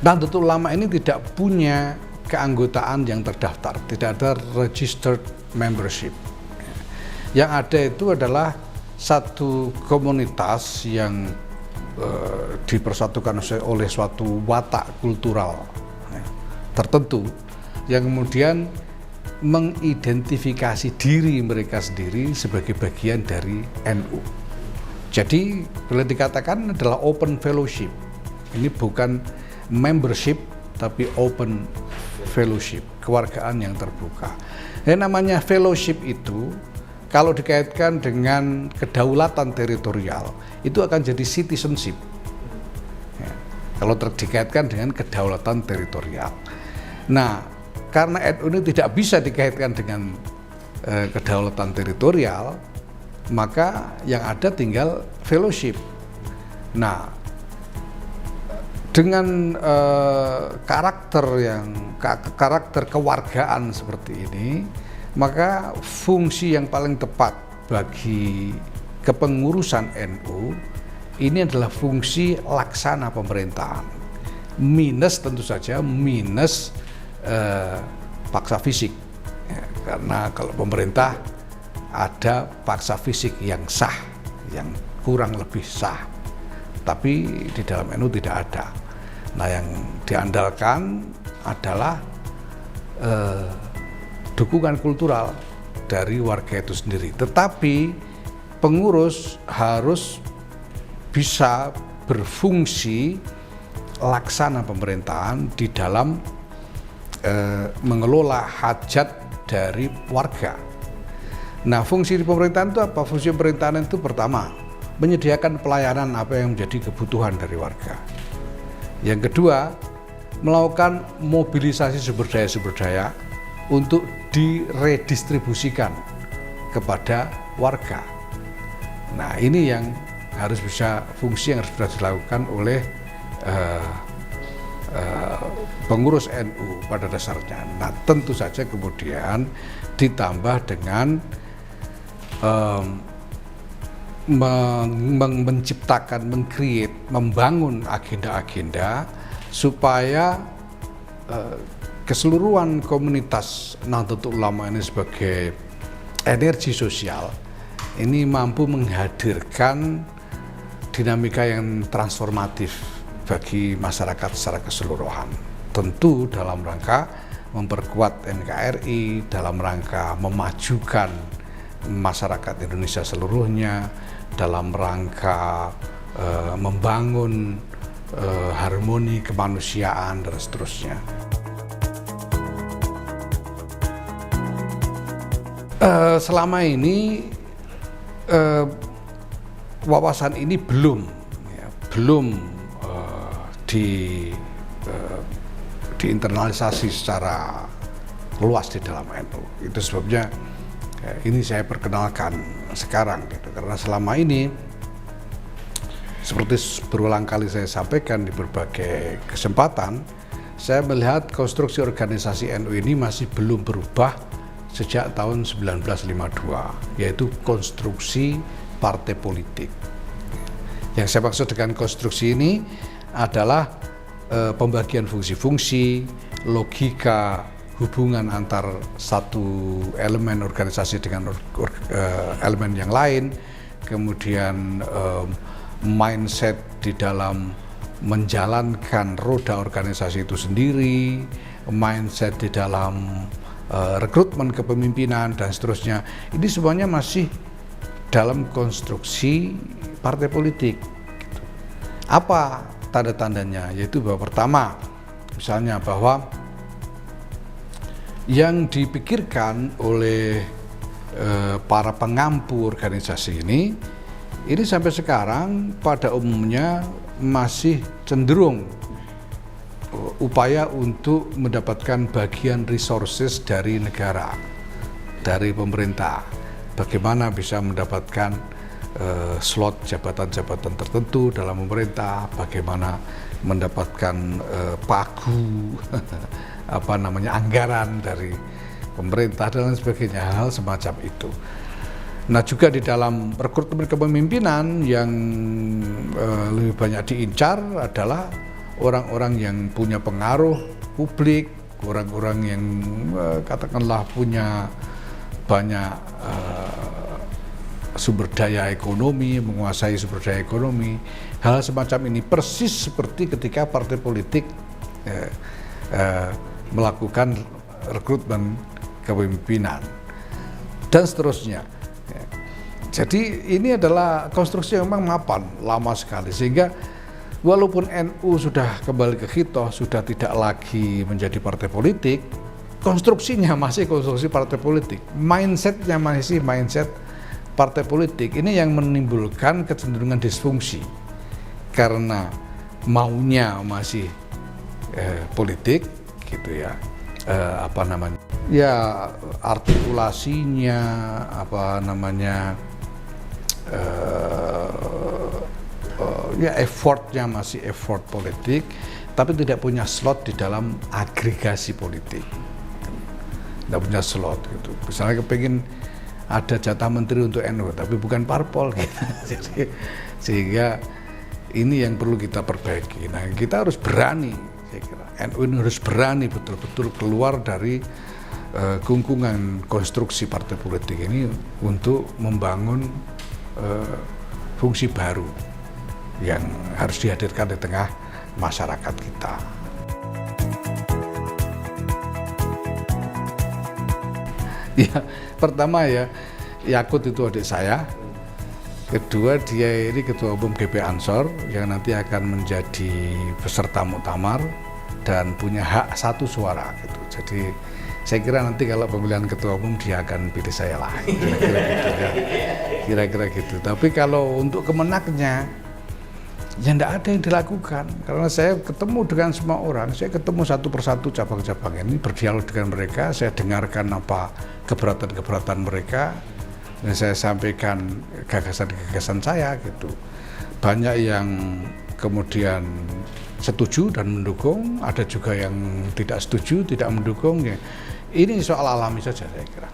Nahdlatul Ulama ini tidak punya keanggotaan yang terdaftar, tidak ada registered membership. Yang ada itu adalah satu komunitas yang dipersatukan oleh suatu watak kultural tertentu, yang kemudian mengidentifikasi diri mereka sendiri sebagai bagian dari NU. Jadi boleh dikatakan adalah open fellowship. Ini bukan membership tapi open fellowship, kewargaan yang terbuka. Namanya fellowship itu kalau dikaitkan dengan kedaulatan teritorial itu akan jadi citizenship. Kalau dikaitkan dengan kedaulatan teritorial. Nah, karena NU ini tidak bisa dikaitkan dengan kedaulatan teritorial, maka yang ada tinggal fellowship. Nah, dengan karakter kewargaan seperti ini, maka fungsi yang paling tepat bagi kepengurusan NU ini adalah fungsi laksana pemerintahan, minus tentu saja paksa fisik, karena kalau pemerintah ada paksa fisik yang sah, yang kurang lebih sah, tapi di dalam NU tidak ada. Nah, yang diandalkan adalah dukungan kultural dari warga itu sendiri. Tetapi pengurus harus bisa berfungsi laksana pemerintahan di dalam mengelola hajat dari warga. Nah, fungsi di pemerintahan itu apa? Fungsi pemerintahan itu pertama, menyediakan pelayanan apa yang menjadi kebutuhan dari warga. Yang kedua, melakukan mobilisasi sumber daya untuk diredistribusikan kepada warga. Nah, ini yang harus bisa, fungsi yang harus bisa dilakukan oleh pengurus NU pada dasarnya. Nah, tentu saja kemudian ditambah dengan menciptakan, meng-create, membangun agenda-agenda supaya keseluruhan komunitas Nahdlatul Ulama ini sebagai energi sosial ini mampu menghadirkan dinamika yang transformatif bagi masyarakat secara keseluruhan. Tentu dalam rangka memperkuat NKRI, dalam rangka memajukan masyarakat Indonesia seluruhnya, dalam rangka membangun harmoni kemanusiaan dan seterusnya. Selama ini wawasan ini belum diinternalisasi secara luas di dalam NU. Itu sebabnya ini saya perkenalkan sekarang gitu. Karena selama ini seperti berulang kali saya sampaikan di berbagai kesempatan, saya melihat konstruksi organisasi NU ini masih belum berubah sejak tahun 1952, yaitu konstruksi partai politik. Yang saya maksud dengan konstruksi ini adalah pembagian fungsi-fungsi, logika hubungan antar satu elemen organisasi dengan elemen yang lain, kemudian mindset di dalam menjalankan roda organisasi itu sendiri, mindset di dalam rekrutmen kepemimpinan dan seterusnya. Ini semuanya masih dalam konstruksi partai politik. Apa tanda-tandanya? Yaitu bahwa pertama, misalnya bahwa yang dipikirkan oleh para pengampu organisasi ini sampai sekarang pada umumnya masih cenderung upaya untuk mendapatkan bagian resources dari negara, dari pemerintah. Bagaimana bisa mendapatkan slot jabatan-jabatan tertentu dalam pemerintah, bagaimana mendapatkan pagu anggaran dari pemerintah dan lain sebagainya, hal semacam itu. Nah, juga di dalam rekrutmen kepemimpinan yang lebih banyak diincar adalah orang-orang yang punya pengaruh publik, orang-orang yang katakanlah punya banyak sumber daya ekonomi, menguasai sumber daya ekonomi. Hal semacam ini persis seperti ketika partai politik melakukan rekrutmen kepemimpinan dan seterusnya. Jadi ini adalah konstruksi yang memang mapan, lama sekali, sehingga walaupun NU sudah kembali ke khitoh, sudah tidak lagi menjadi partai politik, konstruksinya masih konstruksi partai politik, mindsetnya masih mindset partai politik. Ini yang menimbulkan kecenderungan disfungsi, karena maunya masih politik, gitu ya, ya artikulasinya, ya effortnya masih effort politik, tapi tidak punya slot di dalam agregasi politik, tidak punya slot gitu. Misalnya kepingin ada jatah menteri untuk NU, tapi bukan parpol gitu. Jadi, sehingga ini yang perlu kita perbaiki. Nah, kita harus berani, saya kira NU ini harus berani betul-betul keluar dari gungkungan konstruksi partai politik ini untuk membangun fungsi baru yang harus dihadirkan di tengah masyarakat kita. Ya, pertama ya, Yakut itu adik saya. Kedua, dia ini ketua umum GP Ansor yang nanti akan menjadi peserta muktamar dan punya hak satu suara gitu. Jadi saya kira nanti kalau pemilihan ketua umum dia akan pilih saya lah, kira-kira gitu ya. Kira-kira gitu. Tapi kalau untuk kemenangnya, ya tidak ada yang dilakukan, karena saya ketemu dengan semua orang, saya ketemu satu persatu cabang-cabang ini, berdialog dengan mereka, saya dengarkan apa keberatan-keberatan mereka, dan saya sampaikan gagasan-gagasan saya gitu. Banyak yang kemudian setuju dan mendukung, ada juga yang tidak setuju, tidak mendukung. Ya. Ini soal alami saja saya kira.